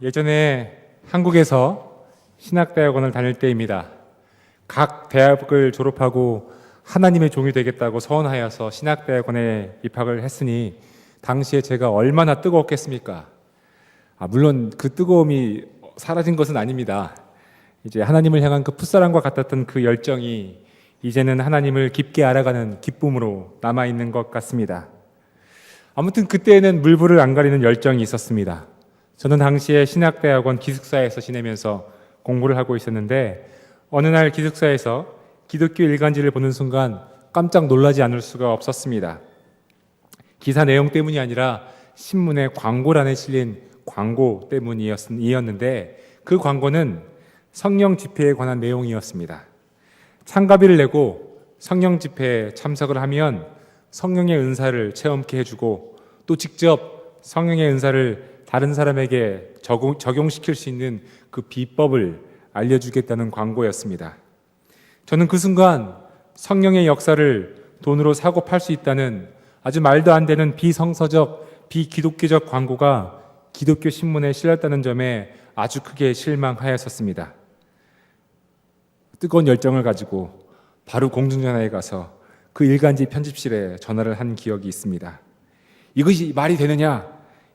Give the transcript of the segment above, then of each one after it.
예전에 한국에서 신학대학원을 다닐 때입니다. 각 대학을 졸업하고 하나님의 종이 되겠다고 서원하여서 신학대학원에 입학을 했으니 당시에 제가 얼마나 뜨거웠겠습니까? 물론 그 뜨거움이 사라진 것은 아닙니다. 이제 하나님을 향한 그 풋사랑과 같았던 그 열정이 이제는 하나님을 깊게 알아가는 기쁨으로 남아있는 것 같습니다. 아무튼 그때에는 물불을 안 가리는 열정이 있었습니다. 저는 당시에 신학대학원 기숙사에서 지내면서 공부를 하고 있었는데 어느 날 기숙사에서 기독교 일간지를 보는 순간 깜짝 놀라지 않을 수가 없었습니다. 기사 내용 때문이 아니라 신문의 광고란에 실린 광고 때문이었는데 그 광고는 성령 집회에 관한 내용이었습니다. 참가비를 내고 성령 집회에 참석을 하면 성령의 은사를 체험케 해주고 또 직접 성령의 은사를 다른 사람에게 적용시킬 수 있는 그 비법을 알려주겠다는 광고였습니다. 저는 그 순간 성령의 역사를 돈으로 사고 팔 수 있다는 아주 말도 안 되는 비성서적, 비기독교적 광고가 기독교 신문에 실렸다는 점에 아주 크게 실망하였었습니다. 뜨거운 열정을 가지고 바로 공중전화에 가서 그 일간지 편집실에 전화를 한 기억이 있습니다. 이것이 말이 되느냐?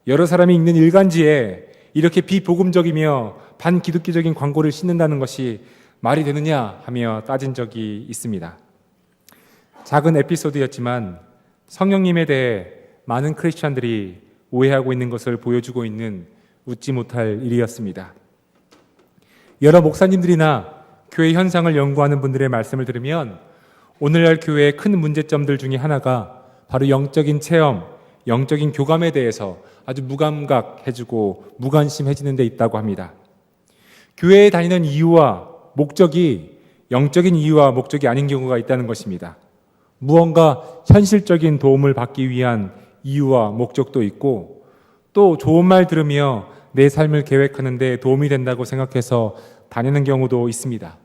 여러 사람이 읽는 일간지에 이렇게 비복음적이며 반기독교적인 광고를 싣는다는 것이 말이 되느냐 하며 따진 적이 있습니다. 작은 에피소드였지만 성령님에 대해 많은 크리스찬들이 오해하고 있는 것을 보여주고 있는 웃지 못할 일이었습니다. 여러 목사님들이나 교회 현상을 연구하는 분들의 말씀을 들으면 오늘날 교회의 큰 문제점들 중에 하나가 바로 영적인 체험, 영적인 교감에 대해서 아주 무감각해지고 무관심해지는 데 있다고 합니다. 교회에 다니는 이유와 목적이 영적인 이유와 목적이 아닌 경우가 있다는 것입니다. 무언가 현실적인 도움을 받기 위한 이유와 목적도 있고 또 좋은 말 들으며 내 삶을 계획하는 데 도움이 된다고 생각해서 다니는 경우도 있습니다.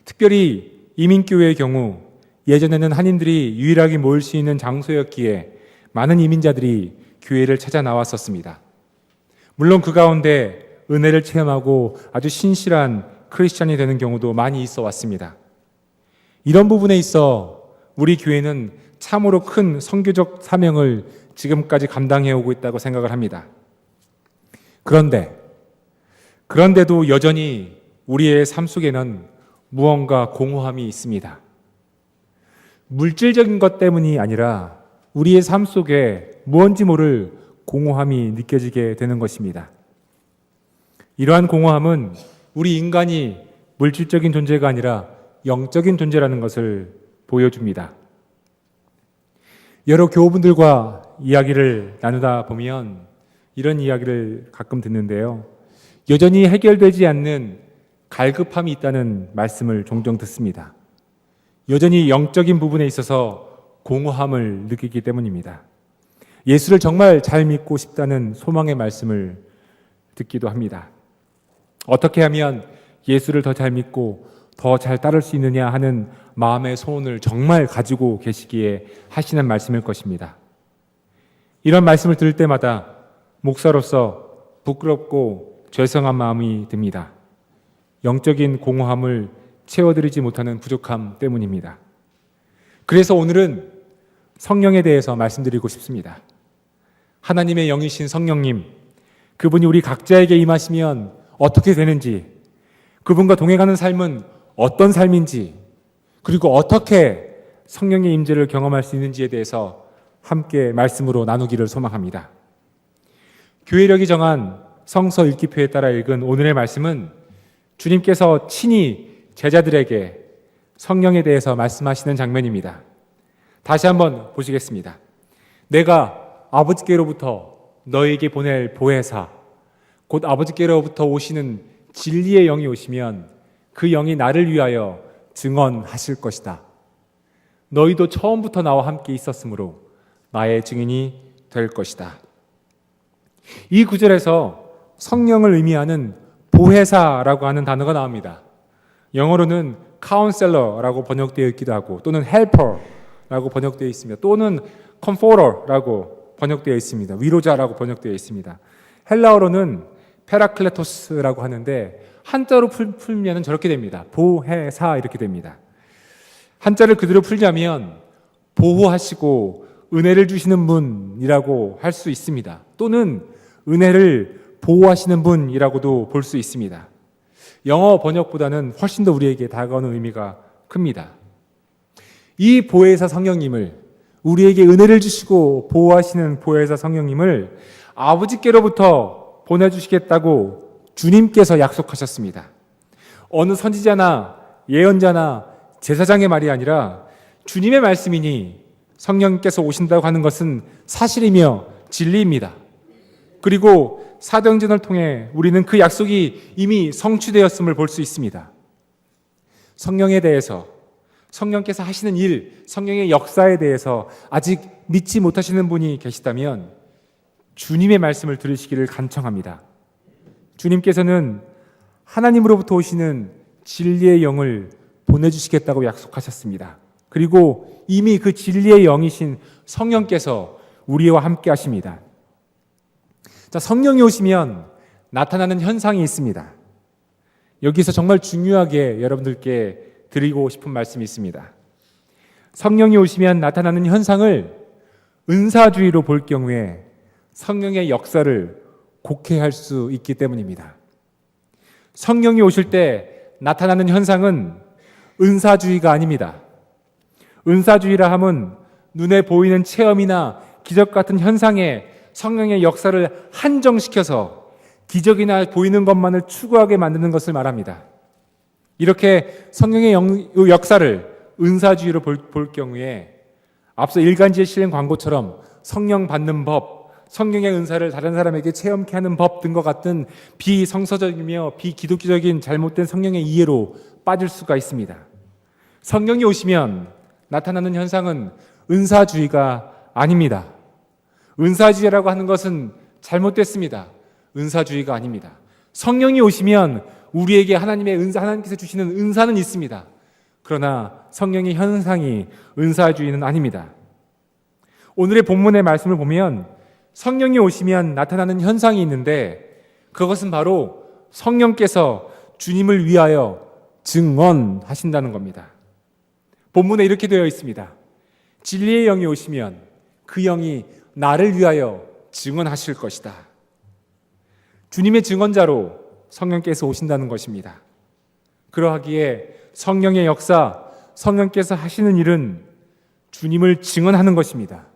특별히 이민교회의 경우 예전에는 한인들이 유일하게 모일 수 있는 장소였기에 많은 이민자들이 교회를 찾아 나왔었습니다. 물론 그 가운데 은혜를 체험하고 아주 신실한 크리스찬이 되는 경우도 많이 있어 왔습니다. 이런 부분에 있어 우리 교회는 참으로 큰 선교적 사명을 지금까지 감당해 오고 있다고 생각을 합니다. 그런데도 여전히 우리의 삶 속에는 무언가 공허함이 있습니다. 물질적인 것 때문이 아니라 우리의 삶 속에 무언지 모를 공허함이 느껴지게 되는 것입니다. 이러한 공허함은 우리 인간이 물질적인 존재가 아니라 영적인 존재라는 것을 보여줍니다. 여러 교우분들과 이야기를 나누다 보면 이런 이야기를 가끔 듣는데요. 여전히 해결되지 않는 갈급함이 있다는 말씀을 종종 듣습니다. 여전히 영적인 부분에 있어서 공허함을 느끼기 때문입니다. 예수를 정말 잘 믿고 싶다는 소망의 말씀을 듣기도 합니다. 어떻게 하면 예수를 더 잘 믿고 더 잘 따를 수 있느냐 하는 마음의 소원을 정말 가지고 계시기에 하시는 말씀일 것입니다. 이런 말씀을 들을 때마다 목사로서 부끄럽고 죄송한 마음이 듭니다. 영적인 공허함을 채워드리지 못하는 부족함 때문입니다. 그래서 오늘은 성령에 대해서 말씀드리고 싶습니다. 하나님의 영이신 성령님, 그분이 우리 각자에게 임하시면 어떻게 되는지, 그분과 동행하는 삶은 어떤 삶인지, 그리고 어떻게 성령의 임재를 경험할 수 있는지에 대해서 함께 말씀으로 나누기를 소망합니다. 교회력이 정한 성서 읽기표에 따라 읽은 오늘의 말씀은 주님께서 친히 제자들에게 성령에 대해서 말씀하시는 장면입니다. 다시 한번 보시겠습니다. 내가 아버지께로부터 너에게 보낼 보혜사, 곧 아버지께로부터 오시는 진리의 영이 오시면 그 영이 나를 위하여 증언하실 것이다. 너희도 처음부터 나와 함께 있었으므로 나의 증인이 될 것이다. 이 구절에서 성령을 의미하는 보혜사라고 하는 단어가 나옵니다. 영어로는 counselor라고 번역되어 있기도 하고 또는 helper라고 번역되어 있으며 또는 comforter라고 번역되어 있습니다. 위로자라고 번역되어 있습니다. 헬라어로는 페라클레토스라고 하는데 한자로 풀면 저렇게 됩니다. 보혜사 이렇게 됩니다. 한자를 그대로 풀자면 보호하시고 은혜를 주시는 분이라고 할 수 있습니다. 또는 은혜를 보호하시는 분이라고도 볼 수 있습니다. 영어 번역보다는 훨씬 더 우리에게 다가오는 의미가 큽니다. 이 보혜사 성령님을, 우리에게 은혜를 주시고 보호하시는 보혜사 성령님을 아버지께로부터 보내주시겠다고 주님께서 약속하셨습니다. 어느 선지자나 예언자나 제사장의 말이 아니라 주님의 말씀이니 성령께서 오신다고 하는 것은 사실이며 진리입니다. 그리고 사도행전을 통해 우리는 그 약속이 이미 성취되었음을 볼 수 있습니다. 성령에 대해서, 성령께서 하시는 일, 성령의 역사에 대해서 아직 믿지 못하시는 분이 계시다면 주님의 말씀을 들으시기를 간청합니다. 주님께서는 하나님으로부터 오시는 진리의 영을 보내주시겠다고 약속하셨습니다. 그리고 이미 그 진리의 영이신 성령께서 우리와 함께 하십니다. 자, 성령이 오시면 나타나는 현상이 있습니다. 여기서 정말 중요하게 여러분들께 드리고 싶은 말씀이 있습니다. 성령이 오시면 나타나는 현상을 은사주의로 볼 경우에 성령의 역사를 곡해할 수 있기 때문입니다. 성령이 오실 때 나타나는 현상은 은사주의가 아닙니다. 은사주의라 함은 눈에 보이는 체험이나 기적 같은 현상에 성령의 역사를 한정시켜서 기적이나 보이는 것만을 추구하게 만드는 것을 말합니다. 이렇게 성령의 역사를 은사주의로 볼 경우에 앞서 일간지에 실린 광고처럼 성령 받는 법, 성령의 은사를 다른 사람에게 체험케 하는 법 등과 같은 비성서적이며 비기독교적인 잘못된 성령의 이해로 빠질 수가 있습니다. 성령이 오시면 나타나는 현상은 은사주의가 아닙니다. 은사주의라고 하는 것은 잘못됐습니다. 은사주의가 아닙니다. 성령이 오시면 우리에게 하나님께서 주시는 은사는 있습니다. 그러나 성령의 현상이 은사주의는 아닙니다. 오늘의 본문의 말씀을 보면 성령이 오시면 나타나는 현상이 있는데 그것은 바로 성령께서 주님을 위하여 증언하신다는 겁니다. 본문에 이렇게 되어 있습니다. 진리의 영이 오시면 그 영이 나를 위하여 증언하실 것이다. 주님의 증언자로 성령께서 오신다는 것입니다. 그러하기에 성령의 역사, 성령께서 하시는 일은 주님을 증언하는 것입니다.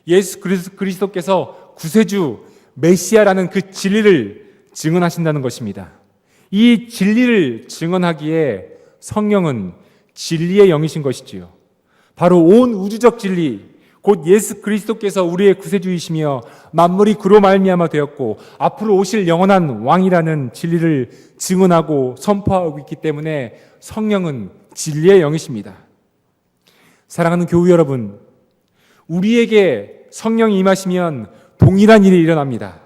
예수 그리스도께서 구세주 메시아라는 그 진리를 증언하신다는 것입니다. 이 진리를 증언하기에 성령은 진리의 영이신 것이지요. 바로 온 우주적 진리, 곧 예수 그리스도께서 우리의 구세주이시며 만물이 그로 말미암아 되었고 앞으로 오실 영원한 왕이라는 진리를 증언하고 선포하고 있기 때문에 성령은 진리의 영이십니다. 사랑하는 교우 여러분, 우리에게 성령이 임하시면 동일한 일이 일어납니다.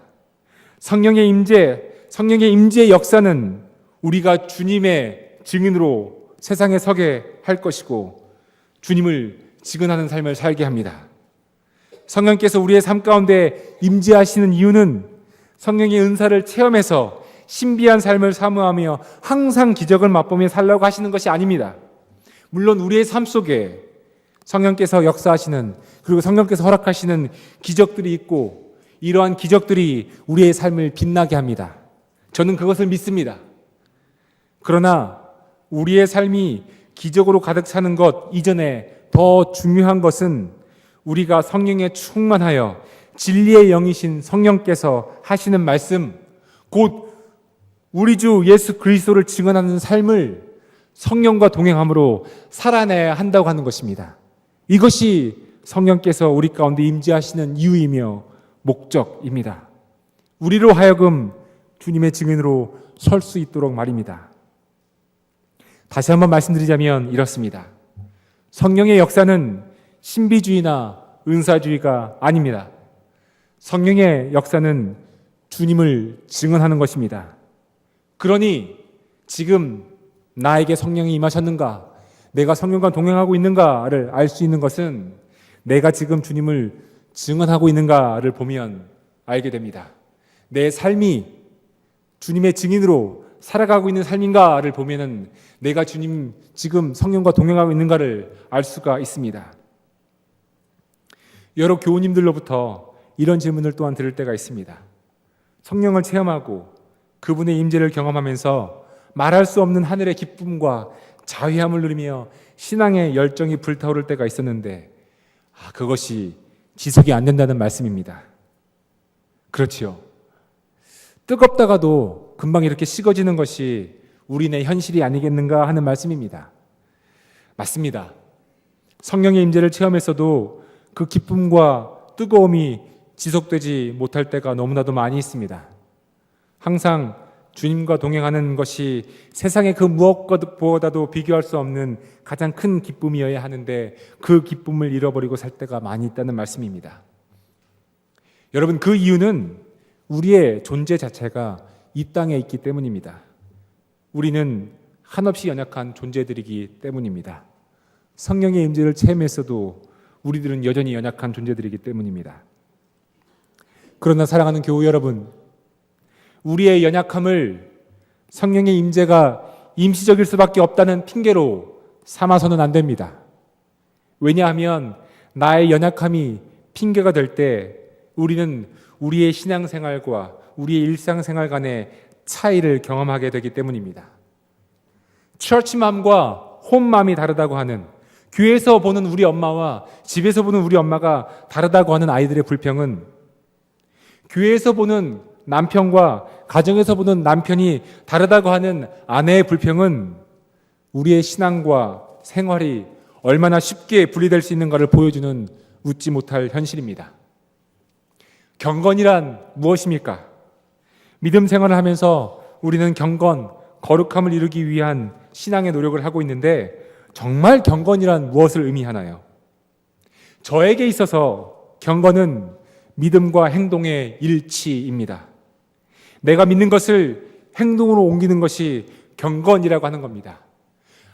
성령의 임재의 역사는 우리가 주님의 증인으로 세상에 서게 할 것이고 주님을 증언하는 삶을 살게 합니다. 성령께서 우리의 삶 가운데 임재하시는 이유는 성령의 은사를 체험해서 신비한 삶을 사모하며 항상 기적을 맛보며 살라고 하시는 것이 아닙니다. 물론 우리의 삶 속에 성령께서 역사하시는, 그리고 성령께서 허락하시는 기적들이 있고 이러한 기적들이 우리의 삶을 빛나게 합니다. 저는 그것을 믿습니다. 그러나 우리의 삶이 기적으로 가득 차는 것 이전에 더 중요한 것은 우리가 성령에 충만하여 진리의 영이신 성령께서 하시는 말씀, 곧 우리 주 예수 그리스도를 증언하는 삶을 성령과 동행함으로 살아내야 한다고 하는 것입니다. 이것이 성령께서 우리 가운데 임재하시는 이유이며 목적입니다. 우리로 하여금 주님의 증인으로 설 수 있도록 말입니다. 다시 한번 말씀드리자면 이렇습니다. 성령의 역사는 신비주의나 은사주의가 아닙니다. 성령의 역사는 주님을 증언하는 것입니다. 그러니 지금 나에게 성령이 임하셨는가, 내가 성령과 동행하고 있는가를 알 수 있는 것은 내가 지금 주님을 증언하고 있는가를 보면 알게 됩니다. 내 삶이 주님의 증인으로 살아가고 있는 삶인가를 보면은 내가 주님 지금 성령과 동행하고 있는가를 알 수가 있습니다. 여러 교우님들로부터 이런 질문을 또한 들을 때가 있습니다. 성령을 체험하고 그분의 임재를 경험하면서 말할 수 없는 하늘의 기쁨과 자휘함을 누리며 신앙의 열정이 불타오를 때가 있었는데 그것이 지속이 안 된다는 말씀입니다. 그렇지요. 뜨겁다가도 금방 이렇게 식어지는 것이 우리네 현실이 아니겠는가 하는 말씀입니다. 맞습니다. 성령의 임재를 체험했어도 그 기쁨과 뜨거움이 지속되지 못할 때가 너무나도 많이 있습니다. 항상 주님과 동행하는 것이 세상의 그 무엇보다도 비교할 수 없는 가장 큰 기쁨이어야 하는데 그 기쁨을 잃어버리고 살 때가 많이 있다는 말씀입니다. 여러분, 그 이유는 우리의 존재 자체가 이 땅에 있기 때문입니다. 우리는 한없이 연약한 존재들이기 때문입니다. 성령의 임재를 체험했어도 우리들은 여전히 연약한 존재들이기 때문입니다. 그러나 사랑하는 교우 여러분, 우리의 연약함을 성령의 임재가 임시적일 수밖에 없다는 핑계로 삼아서는 안 됩니다. 왜냐하면 나의 연약함이 핑계가 될 때 우리는 우리의 신앙생활과 우리의 일상생활 간의 차이를 경험하게 되기 때문입니다. 처치맘과 홈맘이 다르다고 하는, 교회에서 보는 우리 엄마와 집에서 보는 우리 엄마가 다르다고 하는 아이들의 불평은, 교회에서 보는 남편과 가정에서 보는 남편이 다르다고 하는 아내의 불평은 우리의 신앙과 생활이 얼마나 쉽게 분리될 수 있는가를 보여주는 웃지 못할 현실입니다. 경건이란 무엇입니까? 믿음 생활을 하면서 우리는 경건, 거룩함을 이루기 위한 신앙의 노력을 하고 있는데 정말 경건이란 무엇을 의미하나요? 저에게 있어서 경건은 믿음과 행동의 일치입니다. 내가 믿는 것을 행동으로 옮기는 것이 경건이라고 하는 겁니다.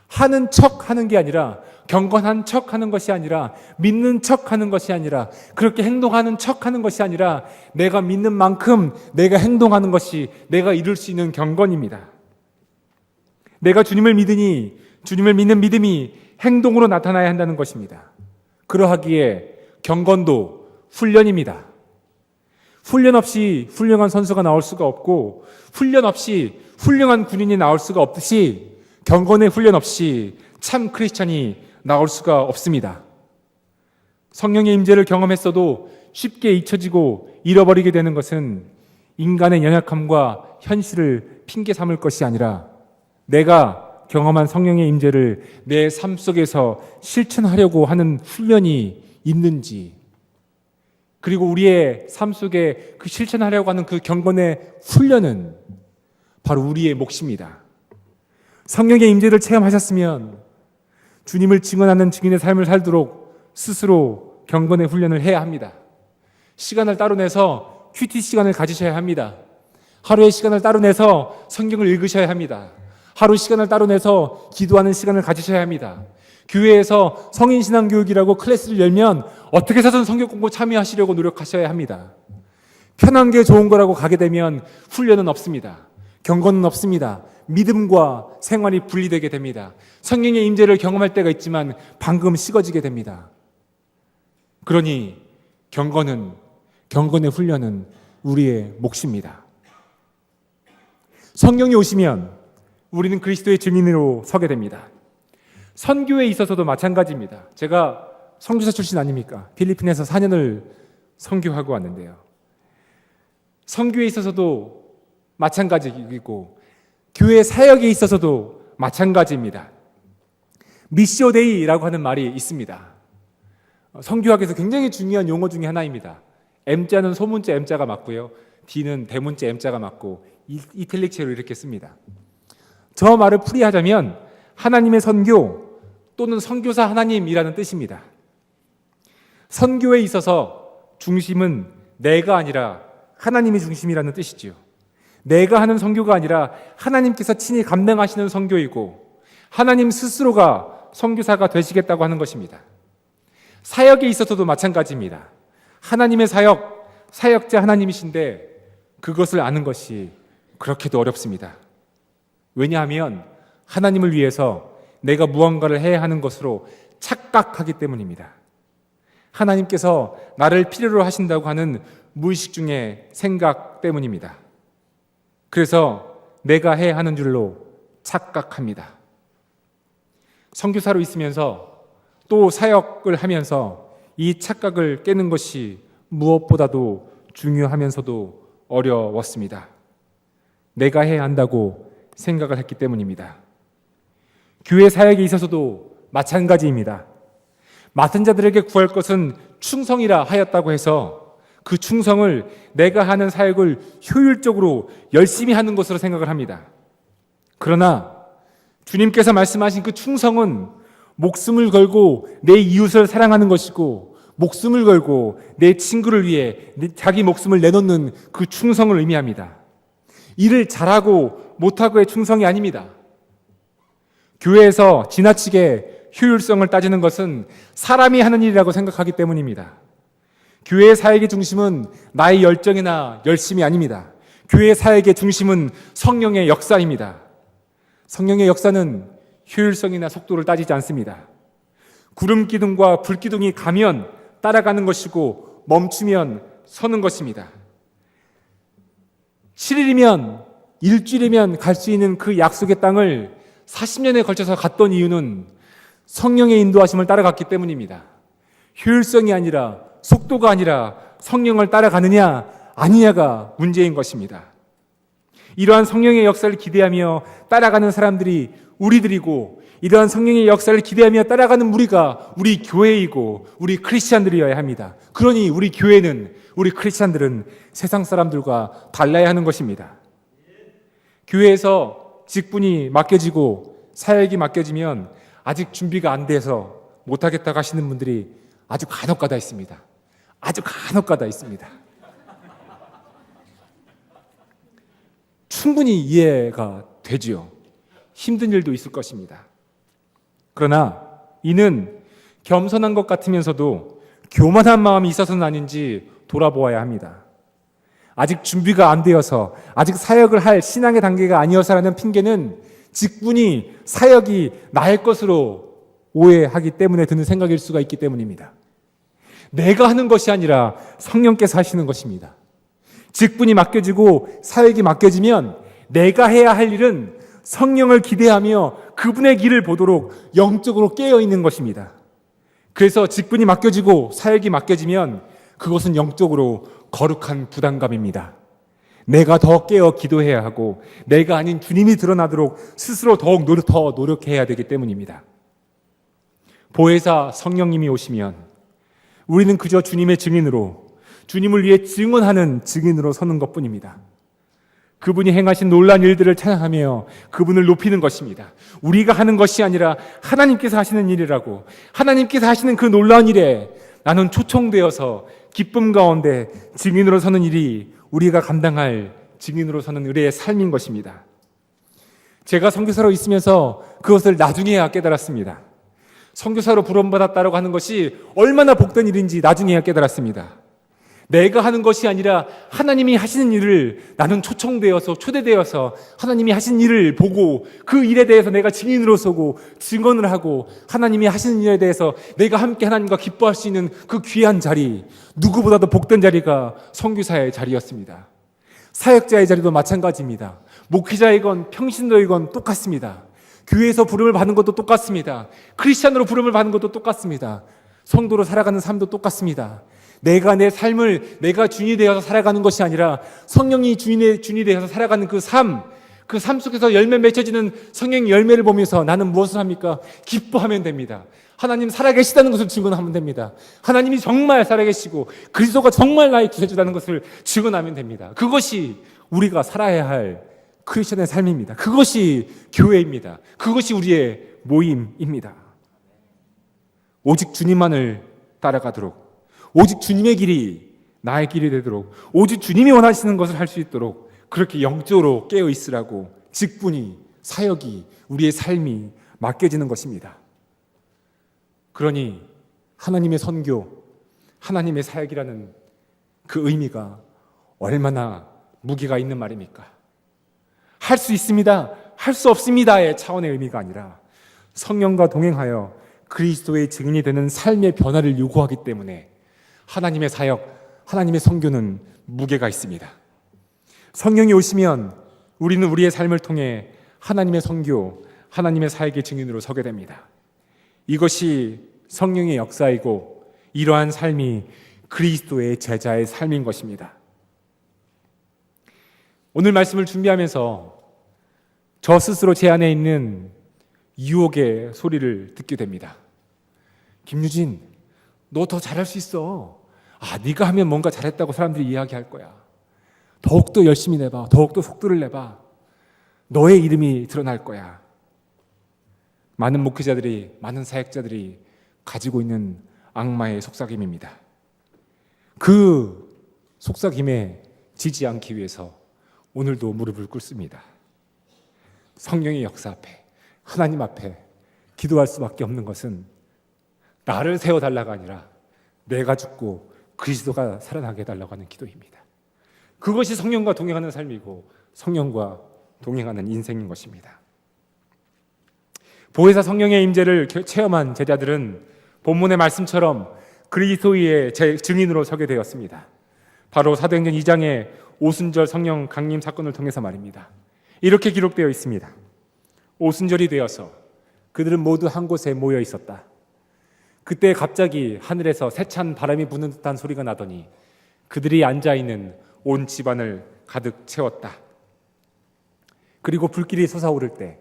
하는 척 하는 게 아니라, 경건한 척 하는 것이 아니라, 믿는 척 하는 것이 아니라, 그렇게 행동하는 척 하는 것이 아니라 내가 믿는 만큼 내가 행동하는 것이 내가 이룰 수 있는 경건입니다. 내가 주님을 믿으니 주님을 믿는 믿음이 행동으로 나타나야 한다는 것입니다. 그러하기에 경건도 훈련입니다. 훈련 없이 훌륭한 선수가 나올 수가 없고, 훈련 없이 훌륭한 군인이 나올 수가 없듯이 경건의 훈련 없이 참 크리스찬이 나올 수가 없습니다. 성령의 임재를 경험했어도 쉽게 잊혀지고 잃어버리게 되는 것은 인간의 연약함과 현실을 핑계 삼을 것이 아니라 내가 경험한 성령의 임재를 내 삶 속에서 실천하려고 하는 훈련이 있는지, 그리고 우리의 삶 속에 그 실천하려고 하는 그 경건의 훈련은 바로 우리의 몫입니다. 성령의 임재를 체험하셨으면 주님을 증언하는 증인의 삶을 살도록 스스로 경건의 훈련을 해야 합니다. 시간을 따로 내서 큐티 시간을 가지셔야 합니다. 하루의 시간을 따로 내서 성경을 읽으셔야 합니다. 하루 시간을 따로 내서 기도하는 시간을 가지셔야 합니다. 교회에서 성인신앙교육이라고 클래스를 열면 어떻게 해서든 성경 공부 참여하시려고 노력하셔야 합니다. 편한 게 좋은 거라고 가게 되면 훈련은 없습니다. 경건은 없습니다. 믿음과 생활이 분리되게 됩니다. 성령의 임재를 경험할 때가 있지만 방금 식어지게 됩니다. 그러니 경건의 훈련은 우리의 몫입니다. 성령이 오시면 우리는 그리스도의 증인으로 서게 됩니다. 선교에 있어서도 마찬가지입니다. 제가 선교사 출신 아닙니까? 필리핀에서 4년을 선교하고 왔는데요. 선교에 있어서도 마찬가지이고 교회 사역에 있어서도 마찬가지입니다. 미시오데이라고 하는 말이 있습니다. 선교학에서 굉장히 중요한 용어 중에 하나입니다. M자는 소문자 M자가 맞고요. D는 대문자 M자가 맞고 이탈릭체로 이렇게 씁니다. 저 말을 풀이하자면 하나님의 선교 또는 선교사 하나님이라는 뜻입니다. 선교에 있어서 중심은 내가 아니라 하나님이 중심이라는 뜻이지요. 내가 하는 선교가 아니라 하나님께서 친히 감당하시는 선교이고 하나님 스스로가 선교사가 되시겠다고 하는 것입니다. 사역에 있어서도 마찬가지입니다. 하나님의 사역자 하나님이신데 그것을 아는 것이 그렇게도 어렵습니다. 왜냐하면 하나님을 위해서 내가 무언가를 해야 하는 것으로 착각하기 때문입니다. 하나님께서 나를 필요로 하신다고 하는 무의식 중의 생각 때문입니다. 그래서 내가 해야 하는 줄로 착각합니다. 선교사로 있으면서 또 사역을 하면서 이 착각을 깨는 것이 무엇보다도 중요하면서도 어려웠습니다. 내가 해야 한다고 생각을 했기 때문입니다. 교회 사역에 있어서도 마찬가지입니다. 맡은 자들에게 구할 것은 충성이라 하였다고 해서 그 충성을 내가 하는 사역을 효율적으로 열심히 하는 것으로 생각을 합니다. 그러나 주님께서 말씀하신 그 충성은 목숨을 걸고 내 이웃을 사랑하는 것이고, 목숨을 걸고 내 친구를 위해 자기 목숨을 내놓는 그 충성을 의미합니다. 일을 잘하고 못하고의 충성이 아닙니다. 교회에서 지나치게 효율성을 따지는 것은 사람이 하는 일이라고 생각하기 때문입니다. 교회의 사역의 중심은 나의 열정이나 열심이 아닙니다. 교회의 사역의 중심은 성령의 역사입니다. 성령의 역사는 효율성이나 속도를 따지지 않습니다. 구름 기둥과 불 기둥이 가면 따라가는 것이고 멈추면 서는 것입니다. 7일이면 일주일이면 갈 수 있는 그 약속의 땅을 40년에 걸쳐서 갔던 이유는 성령의 인도하심을 따라갔기 때문입니다. 효율성이 아니라, 속도가 아니라 성령을 따라가느냐 아니냐가 문제인 것입니다. 이러한 성령의 역사를 기대하며 따라가는 사람들이 우리들이고, 이러한 성령의 역사를 기대하며 따라가는 우리가 우리 교회이고 우리 크리스찬들이어야 합니다. 그러니 우리 교회는, 우리 크리스찬들은 세상 사람들과 달라야 하는 것입니다. 교회에서 직분이 맡겨지고 사역이 맡겨지면 아직 준비가 안 돼서 못하겠다고 하시는 분들이 아주 간혹가다 있습니다. 아주 간혹가다 있습니다. 충분히 이해가 되지요. 힘든 일도 있을 것입니다. 그러나 이는 겸손한 것 같으면서도 교만한 마음이 있어서는 아닌지 돌아보아야 합니다. 아직 준비가 안 되어서, 아직 사역을 할 신앙의 단계가 아니어서라는 핑계는 직분이, 사역이 나의 것으로 오해하기 때문에 드는 생각일 수가 있기 때문입니다. 내가 하는 것이 아니라 성령께서 하시는 것입니다. 직분이 맡겨지고 사역이 맡겨지면 내가 해야 할 일은 성령을 기대하며 그분의 길을 보도록 영적으로 깨어있는 것입니다. 그래서 직분이 맡겨지고 사역이 맡겨지면 그것은 영적으로 거룩한 부담감입니다. 내가 더 깨어 기도해야 하고 내가 아닌 주님이 드러나도록 스스로 더욱 더 노력해야 되기 때문입니다. 보혜사 성령님이 오시면 우리는 그저 주님의 증인으로, 주님을 위해 증언하는 증인으로 서는 것뿐입니다. 그분이 행하신 놀라운 일들을 찬양하며 그분을 높이는 것입니다. 우리가 하는 것이 아니라 하나님께서 하시는 일이라고, 하나님께서 하시는 그 놀라운 일에 나는 초청되어서 기쁨 가운데 증인으로 서는 일이 우리가 감당할 증인으로 서는 의뢰의 삶인 것입니다. 제가 선교사로 있으면서 그것을 나중에야 깨달았습니다. 선교사로 부름받았다고 하는 것이 얼마나 복된 일인지 나중에야 깨달았습니다. 내가 하는 것이 아니라 하나님이 하시는 일을 나는 초청되어서, 초대되어서 하나님이 하신 일을 보고 그 일에 대해서 내가 증인으로 서고 증언을 하고 하나님이 하시는 일에 대해서 내가 함께 하나님과 기뻐할 수 있는 그 귀한 자리, 누구보다도 복된 자리가 선교사의 자리였습니다. 사역자의 자리도 마찬가지입니다. 목회자이건 평신도이건 똑같습니다. 교회에서 부름을 받는 것도 똑같습니다. 크리스찬으로 부름을 받는 것도 똑같습니다. 성도로 살아가는 삶도 똑같습니다. 내가 내 삶을 내가 주인이 되어서 살아가는 것이 아니라 성령이 주인이 되어서 살아가는 그 삶 속에서 열매 맺혀지는 성령의 열매를 보면서 나는 무엇을 합니까? 기뻐하면 됩니다. 하나님 살아계시다는 것을 증언하면 됩니다. 하나님이 정말 살아계시고 그리스도가 정말 나의 구세주라는 것을 증언하면 됩니다. 그것이 우리가 살아야 할 크리스천의 삶입니다. 그것이 교회입니다. 그것이 우리의 모임입니다. 오직 주님만을 따라가도록, 오직 주님의 길이 나의 길이 되도록, 오직 주님이 원하시는 것을 할 수 있도록 그렇게 영적으로 깨어 있으라고 직분이, 사역이, 우리의 삶이 맡겨지는 것입니다. 그러니 하나님의 선교, 하나님의 사역이라는 그 의미가 얼마나 무게가 있는 말입니까? 할 수 있습니다, 할 수 없습니다의 차원의 의미가 아니라 성령과 동행하여 그리스도의 증인이 되는 삶의 변화를 요구하기 때문에 하나님의 사역, 하나님의 선교는 무게가 있습니다. 성령이 오시면 우리는 우리의 삶을 통해 하나님의 선교, 하나님의 사역의 증인으로 서게 됩니다. 이것이 성령의 역사이고 이러한 삶이 그리스도의 제자의 삶인 것입니다. 오늘 말씀을 준비하면서 저 스스로 제 안에 있는 유혹의 소리를 듣게 됩니다. 김유진, 너 더 잘할 수 있어. 네가 하면 뭔가 잘했다고 사람들이 이야기할 거야. 더욱더 열심히 내봐. 더욱더 속도를 내봐. 너의 이름이 드러날 거야. 많은 목회자들이, 많은 사역자들이 가지고 있는 악마의 속삭임입니다. 그 속삭임에 지지 않기 위해서 오늘도 무릎을 꿇습니다. 성령의 역사 앞에, 하나님 앞에 기도할 수밖에 없는 것은 나를 세워달라가 아니라 내가 죽고 그리스도가 살아나게 해달라고 하는 기도입니다. 그것이 성령과 동행하는 삶이고 성령과 동행하는 인생인 것입니다. 보혜사 성령의 임재를 체험한 제자들은 본문의 말씀처럼 그리스도의 증인으로 서게 되었습니다. 바로 사도행전 2장의 오순절 성령 강림 사건을 통해서 말입니다. 이렇게 기록되어 있습니다. 오순절이 되어서 그들은 모두 한 곳에 모여 있었다. 그때 갑자기 하늘에서 세찬 바람이 부는 듯한 소리가 나더니 그들이 앉아있는 온 집안을 가득 채웠다. 그리고 불길이 솟아오를 때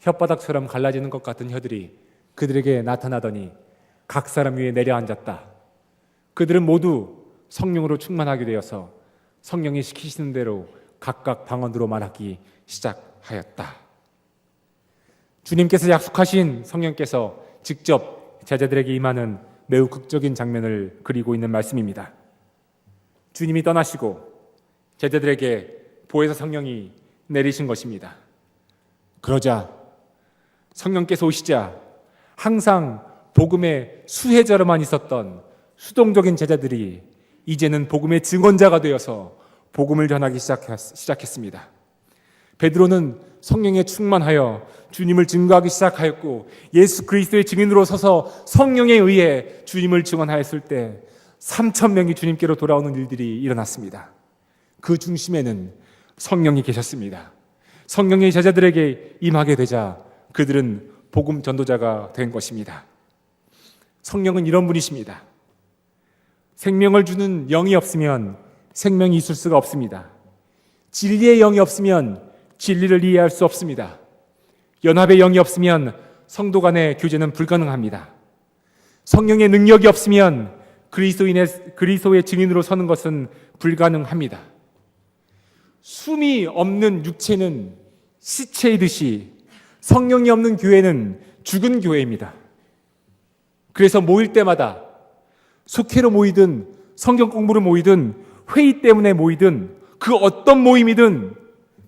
혓바닥처럼 갈라지는 것 같은 혀들이 그들에게 나타나더니 각 사람 위에 내려앉았다. 그들은 모두 성령으로 충만하게 되어서 성령이 시키시는 대로 각각 방언으로 말하기 시작하였다. 주님께서 약속하신 성령께서 직접 제자들에게 임하는 매우 극적인 장면을 그리고 있는 말씀입니다. 주님이 떠나시고 제자들에게 보혜사 성령이 내리신 것입니다. 그러자 성령께서 오시자 항상 복음의 수혜자로만 있었던 수동적인 제자들이 이제는 복음의 증언자가 되어서 복음을 전하기 시작했습니다. 베드로는 성령에 충만하여 주님을 증거하기 시작하였고 예수 그리스도의 증인으로 서서 성령에 의해 주님을 증언하였을 때 3,000명이 주님께로 돌아오는 일들이 일어났습니다. 그 중심에는 성령이 계셨습니다. 성령이 제자들에게 임하게 되자 그들은 복음 전도자가 된 것입니다. 성령은 이런 분이십니다. 생명을 주는 영이 없으면 생명이 있을 수가 없습니다. 진리의 영이 없으면 진리를 이해할 수 없습니다. 연합의 영이 없으면 성도 간의 교제는 불가능합니다. 성령의 능력이 없으면 그리스도의 증인으로 서는 것은 불가능합니다. 숨이 없는 육체는 시체이듯이 성령이 없는 교회는 죽은 교회입니다. 그래서 모일 때마다 속회로 모이든 성경 공부로 모이든 회의 때문에 모이든 그 어떤 모임이든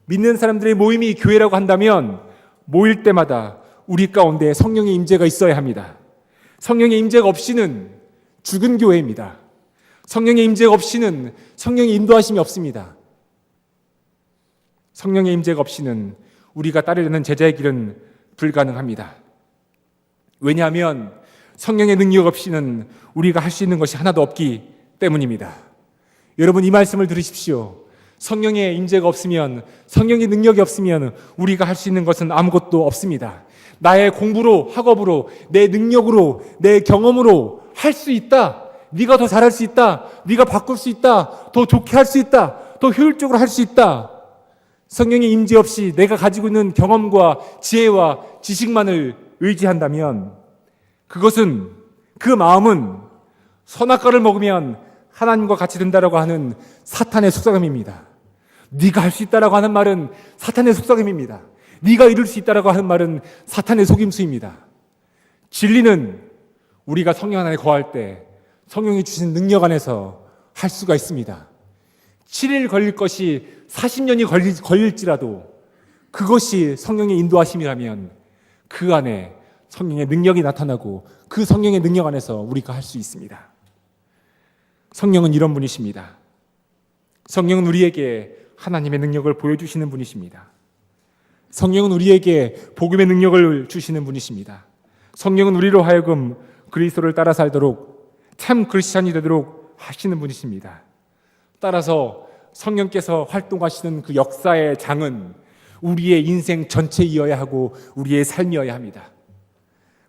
믿는 사람들의 모임이 교회라고 한다면 모일 때마다 우리 가운데 성령의 임재가 있어야 합니다. 성령의 임재가 없이는 죽은 교회입니다. 성령의 임재가 없이는 성령의 인도하심이 없습니다. 성령의 임재가 없이는 우리가 따르려는 제자의 길은 불가능합니다. 왜냐하면 성령의 능력 없이는 우리가 할 수 있는 것이 하나도 없기 때문입니다. 여러분 이 말씀을 들으십시오. 성령의 임재가 없으면, 성령의 능력이 없으면 우리가 할 수 있는 것은 아무것도 없습니다. 나의 공부로, 학업으로, 내 능력으로, 내 경험으로 할 수 있다. 네가 더 잘할 수 있다. 네가 바꿀 수 있다. 더 좋게 할 수 있다. 더 효율적으로 할 수 있다. 성령의 임재 없이 내가 가지고 있는 경험과 지혜와 지식만을 의지한다면 그것은, 그 마음은 선악과를 먹으면 하나님과 같이 된다라고 하는 사탄의 속삭임입니다. 네가 할 수 있다라고 하는 말은 사탄의 속삭임입니다. 네가 이룰 수 있다라고 하는 말은 사탄의 속임수입니다. 진리는 우리가 성령 안에 거할 때 성령이 주신 능력 안에서 할 수가 있습니다. 7일 걸릴 것이 40년이 걸릴지라도 그것이 성령의 인도하심이라면 그 안에 성령의 능력이 나타나고 그 성령의 능력 안에서 우리가 할 수 있습니다. 성령은 이런 분이십니다. 성령은 우리에게 하나님의 능력을 보여주시는 분이십니다. 성령은 우리에게 복음의 능력을 주시는 분이십니다. 성령은 우리로 하여금 그리스도를 따라 살도록 참 크리스찬이 되도록 하시는 분이십니다. 따라서 성령께서 활동하시는 그 역사의 장은 우리의 인생 전체이어야 하고 우리의 삶이어야 합니다.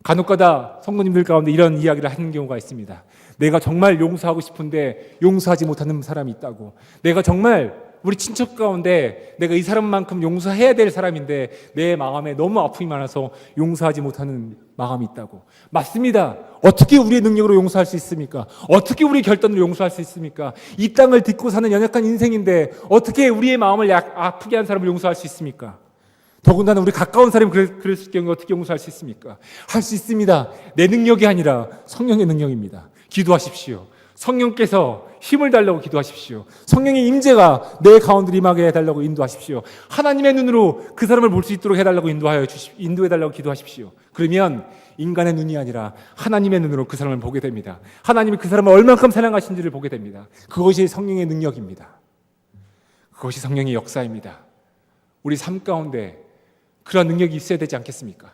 간혹가다 성도님들 가운데 이런 이야기를 하는 경우가 있습니다. 내가 정말 용서하고 싶은데 용서하지 못하는 사람이 있다고. 내가 정말 우리 친척 가운데 내가 이 사람만큼 용서해야 될 사람인데 내 마음에 너무 아픔이 많아서 용서하지 못하는 마음이 있다고. 맞습니다. 어떻게 우리의 능력으로 용서할 수 있습니까? 어떻게 우리의 결단으로 용서할 수 있습니까? 이 땅을 딛고 사는 연약한 인생인데 어떻게 우리의 마음을 아프게 한 사람을 용서할 수 있습니까? 더군다나 우리 가까운 사람이 그랬을 경우에 어떻게 용서할 수 있습니까? 할 수 있습니다. 내 능력이 아니라 성령의 능력입니다. 기도하십시오. 성령께서 힘을 달라고 기도하십시오. 성령의 임재가 내 가운데 임하게 해달라고 인도하십시오. 하나님의 눈으로 그 사람을 볼 수 있도록 해달라고 인도해달라고 기도하십시오. 그러면 인간의 눈이 아니라 하나님의 눈으로 그 사람을 보게 됩니다. 하나님이 그 사람을 얼만큼 사랑하신지를 보게 됩니다. 그것이 성령의 능력입니다. 그것이 성령의 역사입니다. 우리 삶 가운데 그런 능력이 있어야 되지 않겠습니까?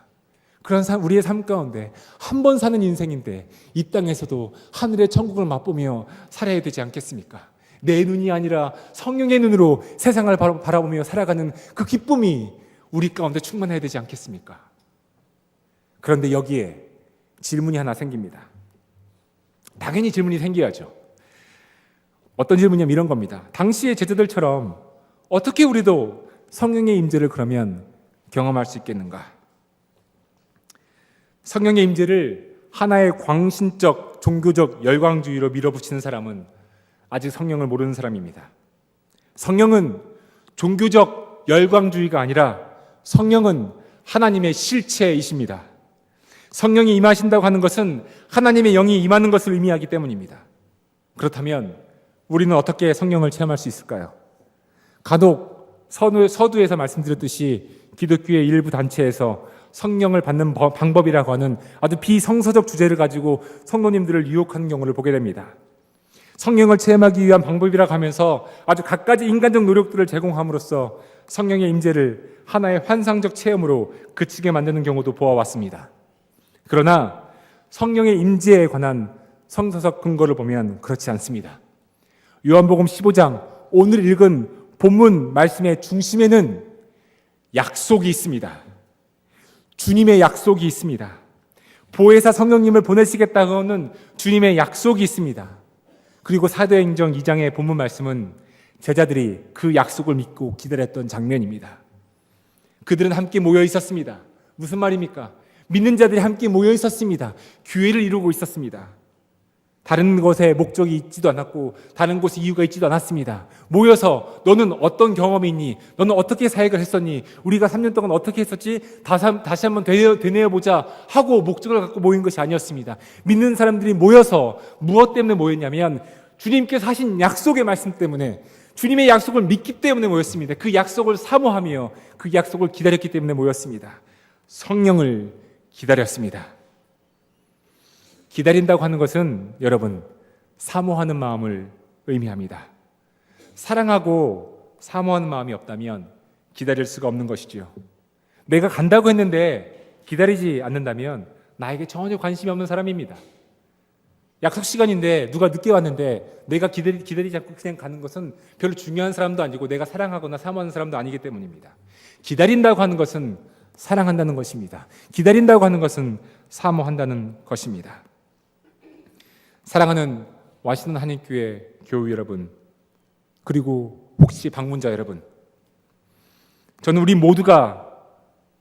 그런 우리의 삶 가운데 한 번 사는 인생인데 이 땅에서도 하늘의 천국을 맛보며 살아야 되지 않겠습니까? 내 눈이 아니라 성령의 눈으로 세상을 바라보며 살아가는 그 기쁨이 우리 가운데 충만해야 되지 않겠습니까? 그런데 여기에 질문이 하나 생깁니다. 당연히 질문이 생겨야죠. 어떤 질문이냐면 이런 겁니다. 당시의 제자들처럼 어떻게 우리도 성령의 임재를 그러면 경험할 수 있겠는가? 성령의 임재를 하나의 광신적 종교적 열광주의로 밀어붙이는 사람은 아직 성령을 모르는 사람입니다. 성령은 종교적 열광주의가 아니라 성령은 하나님의 실체이십니다. 성령이 임하신다고 하는 것은 하나님의 영이 임하는 것을 의미하기 때문입니다. 그렇다면 우리는 어떻게 성령을 체험할 수 있을까요? 간혹 서두에서 말씀드렸듯이 기독교의 일부 단체에서 성령을 받는 방법이라고 하는 아주 비성서적 주제를 가지고 성도님들을 유혹하는 경우를 보게 됩니다. 성령을 체험하기 위한 방법이라고 하면서 아주 갖가지 인간적 노력들을 제공함으로써 성령의 임재를 하나의 환상적 체험으로 그치게 만드는 경우도 보아왔습니다. 그러나 성령의 임재에 관한 성서적 근거를 보면 그렇지 않습니다. 요한복음 15장 오늘 읽은 본문 말씀의 중심에는 약속이 있습니다. 주님의 약속이 있습니다. 보혜사 성령님을 보내시겠다고 하는 주님의 약속이 있습니다. 그리고 사도행전 2장의 본문 말씀은 제자들이 그 약속을 믿고 기다렸던 장면입니다. 그들은 함께 모여 있었습니다. 무슨 말입니까? 믿는 자들이 함께 모여 있었습니다. 교회를 이루고 있었습니다. 다른 것에 목적이 있지도 않았고 다른 곳에 이유가 있지도 않았습니다. 모여서 너는 어떤 경험이 있니? 너는 어떻게 사역을 했었니? 우리가 3년 동안 어떻게 했었지? 다시 한번 되뇌어보자 하고 목적을 갖고 모인 것이 아니었습니다. 믿는 사람들이 모여서 무엇 때문에 모였냐면 주님께서 하신 약속의 말씀 때문에 주님의 약속을 믿기 때문에 모였습니다. 그 약속을 사모하며 그 약속을 기다렸기 때문에 모였습니다. 성령을 기다렸습니다. 기다린다고 하는 것은 여러분 사모하는 마음을 의미합니다. 사랑하고 사모하는 마음이 없다면 기다릴 수가 없는 것이지요. 내가 간다고 했는데 기다리지 않는다면 나에게 전혀 관심이 없는 사람입니다. 약속 시간인데 누가 늦게 왔는데 내가 기다리지 않고 그냥 가는 것은 별로 중요한 사람도 아니고 내가 사랑하거나 사모하는 사람도 아니기 때문입니다. 기다린다고 하는 것은 사랑한다는 것입니다. 기다린다고 하는 것은 사모한다는 것입니다. 사랑하는 와시는 한인교회 교우 여러분, 그리고 혹시 방문자 여러분, 저는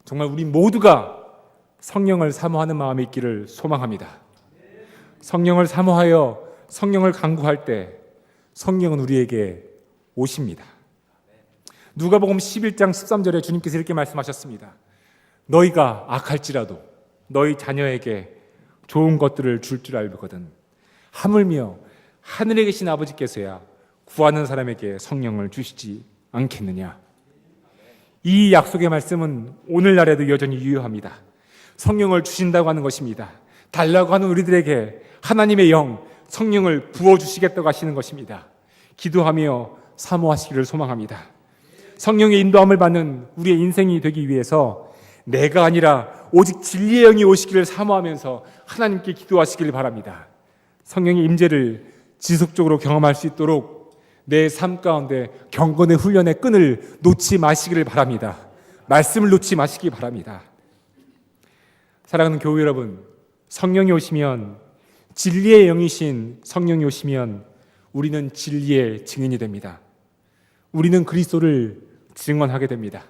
정말 우리 모두가 성령을 사모하는 마음이 있기를 소망합니다. 성령을 사모하여 성령을 간구할 때 성령은 우리에게 오십니다. 누가복음 11장 13절에 주님께서 이렇게 말씀하셨습니다. 너희가 악할지라도 너희 자녀에게 좋은 것들을 줄 줄 알거든 하물며 하늘에 계신 아버지께서야 구하는 사람에게 성령을 주시지 않겠느냐. 이 약속의 말씀은 오늘날에도 여전히 유효합니다. 성령을 주신다고 하는 것입니다. 달라고 하는 우리들에게 하나님의 영, 성령을 부어주시겠다고 하시는 것입니다. 기도하며 사모하시기를 소망합니다. 성령의 인도함을 받는 우리의 인생이 되기 위해서 내가 아니라 오직 진리의 영이 오시기를 사모하면서 하나님께 기도하시길 바랍니다. 성령의 임재를 지속적으로 경험할 수 있도록 내 삶 가운데 경건의 훈련의 끈을 놓지 마시기를 바랍니다. 말씀을 놓지 마시기 바랍니다. 사랑하는 교회 여러분, 성령이 오시면, 진리의 영이신 성령이 오시면 우리는 진리의 증인이 됩니다. 우리는 그리스도를 증언하게 됩니다.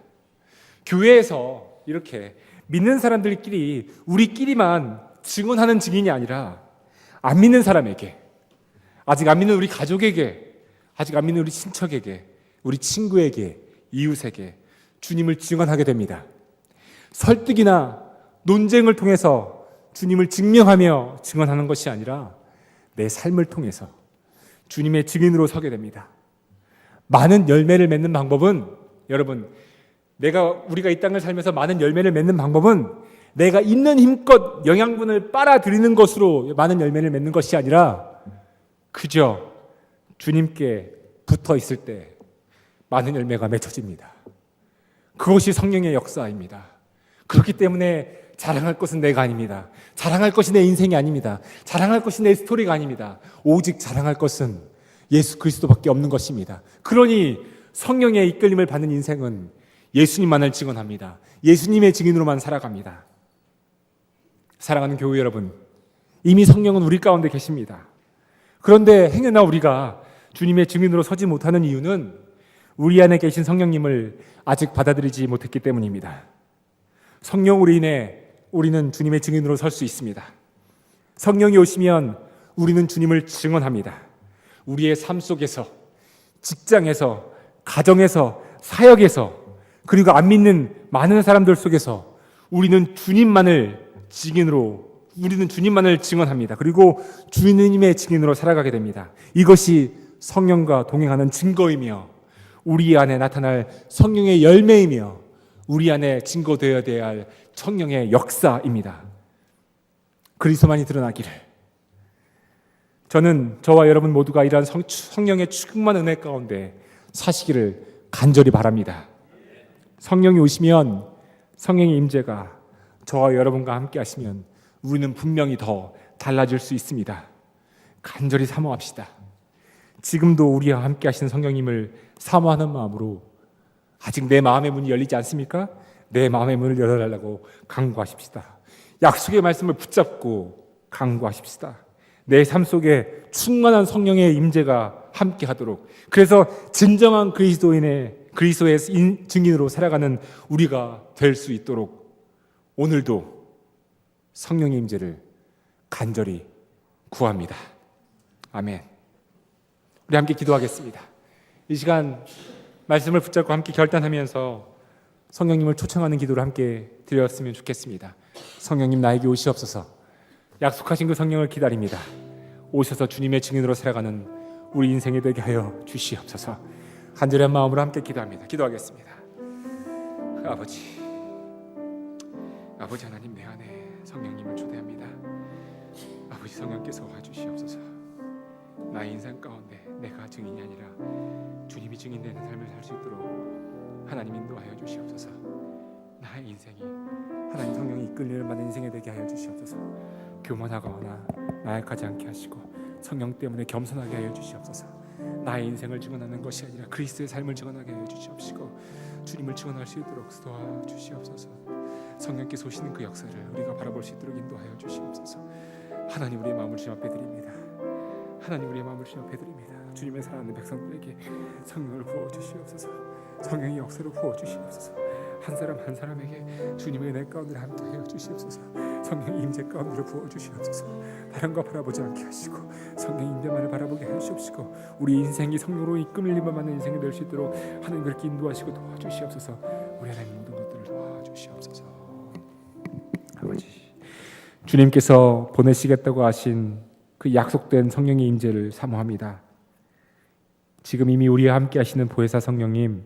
교회에서 이렇게 믿는 사람들끼리 우리끼리만 증언하는 증인이 아니라 안 믿는 사람에게, 아직 안 믿는 우리 가족에게, 아직 안 믿는 우리 친척에게, 우리 친구에게, 이웃에게 주님을 증언하게 됩니다. 설득이나 논쟁을 통해서 주님을 증명하며 증언하는 것이 아니라 내 삶을 통해서 주님의 증인으로 서게 됩니다. 많은 열매를 맺는 방법은, 여러분, 우리가 이 땅을 살면서 많은 열매를 맺는 방법은 내가 있는 힘껏 영양분을 빨아들이는 것으로 많은 열매를 맺는 것이 아니라 그저 주님께 붙어 있을 때 많은 열매가 맺혀집니다. 그것이 성령의 역사입니다. 그렇기 때문에 자랑할 것은 내가 아닙니다. 자랑할 것이 내 인생이 아닙니다. 자랑할 것이 내 스토리가 아닙니다. 오직 자랑할 것은 예수 그리스도밖에 없는 것입니다. 그러니 성령의 이끌림을 받는 인생은 예수님만을 증언합니다. 예수님의 증인으로만 살아갑니다. 사랑하는 교회 여러분, 이미 성령은 우리 가운데 계십니다. 그런데 행여나 우리가 주님의 증인으로 서지 못하는 이유는 우리 안에 계신 성령님을 아직 받아들이지 못했기 때문입니다. 성령으로 인해 우리는 주님의 증인으로 설 수 있습니다. 성령이 오시면 우리는 주님을 증언합니다. 우리의 삶 속에서, 직장에서, 가정에서, 사역에서, 그리고 안 믿는 많은 사람들 속에서 우리는 주님만을 증언합니다. 그리고 주님의 증인으로 살아가게 됩니다. 이것이 성령과 동행하는 증거이며 우리 안에 나타날 성령의 열매이며 우리 안에 증거되어야 할 성령의 역사입니다. 그리스도만이 드러나기를, 저는 저와 여러분 모두가 이러한 성령의 충만한 은혜 가운데 사시기를 간절히 바랍니다. 성령이 오시면, 성령의 임재가 저와 여러분과 함께 하시면 우리는 분명히 더 달라질 수 있습니다. 간절히 사모합시다. 지금도 우리와 함께 하시는 성령님을 사모하는 마음으로, 아직 내 마음의 문이 열리지 않습니까? 내 마음의 문을 열어달라고 간구하십시다. 약속의 말씀을 붙잡고 간구하십시다. 내 삶 속에 충만한 성령의 임재가 함께 하도록, 그래서 진정한 그리스도의 증인으로 살아가는 우리가 될 수 있도록 오늘도 성령의 임재를 간절히 구합니다. 아멘. 우리 함께 기도하겠습니다. 이 시간 말씀을 붙잡고 함께 결단하면서 성령님을 초청하는 기도를 함께 드렸으면 좋겠습니다. 성령님, 나에게 오시옵소서. 약속하신 그 성령을 기다립니다. 오셔서 주님의 증인으로 살아가는 우리 인생이 되게 하여 주시옵소서. 간절한 마음으로 함께 기도합니다. 기도하겠습니다. 아버지 하나님, 내 안에 성령님을 초대합니다. 아버지, 성령께서 와주시옵소서. 나의 인생 가운데 내가 증인이 아니라 주님이 증인되는 삶을 살 수 있도록 하나님 인도하여 주시옵소서. 나의 인생이 하나님 성령이 이끌림을 받는 인생이 되게 하여 주시옵소서. 교만하거나 나약하지 않게 하시고 성령 때문에 겸손하게 하여 주시옵소서. 나의 인생을 증언하는 것이 아니라 그리스도의 삶을 증언하게 하여 주시옵시고 주님을 증언할 수 있도록 도와주시옵소서. 성령께서 오시는 그 역사를 우리가 바라볼 수 있도록 인도하여 주시옵소서. 하나님, 우리의 마음을 주님 앞에 드립니다. 하나님, 우리의 마음을 주님 앞에 드립니다. 주님의 사랑하는 백성들에게 성령을 부어주시옵소서. 성령의 역사를 부어주시옵소서. 한 사람 한 사람에게 주님의 은혜 가운데 함께하여 주시옵소서. 성령의 임재 가운데로 부어주시옵소서. 다른 거 바라보지 않게 하시고 성령의 임재만을 바라보게 해주시옵시고 우리 인생이 성령으로 이끌림을 받는 인생이 될 수 있도록 하나님 그렇게 인도하시고 도와주시옵소서. 우리 하나님 모든 것들을 도와주시옵소서. 아버지, 주님께서 보내시겠다고 하신 그 약속된 성령의 임재를 사모합니다. 지금 이미 우리와 함께 하시는 보혜사 성령님,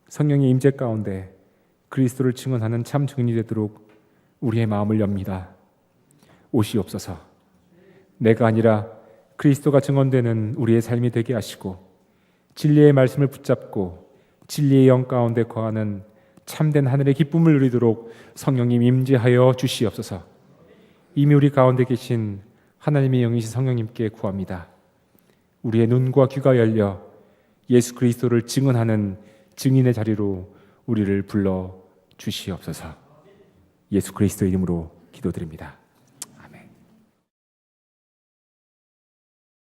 성령의 임재 가운데 그리스도를 증언하는 참 증인이 되도록 우리의 마음을 엽니다. 오시옵소서. 내가 아니라 그리스도가 증언되는 우리의 삶이 되게 하시고 진리의 말씀을 붙잡고 진리의 영 가운데 거하는 참된 하늘의 기쁨을 누리도록 성령님 임재하여 주시옵소서. 이미 우리 가운데 계신 하나님의 영이신 성령님께 구합니다. 우리의 눈과 귀가 열려 예수 그리스도를 증언하는 증인의 자리로 우리를 불러 주시옵소서. 예수 그리스도의 이름으로 기도드립니다.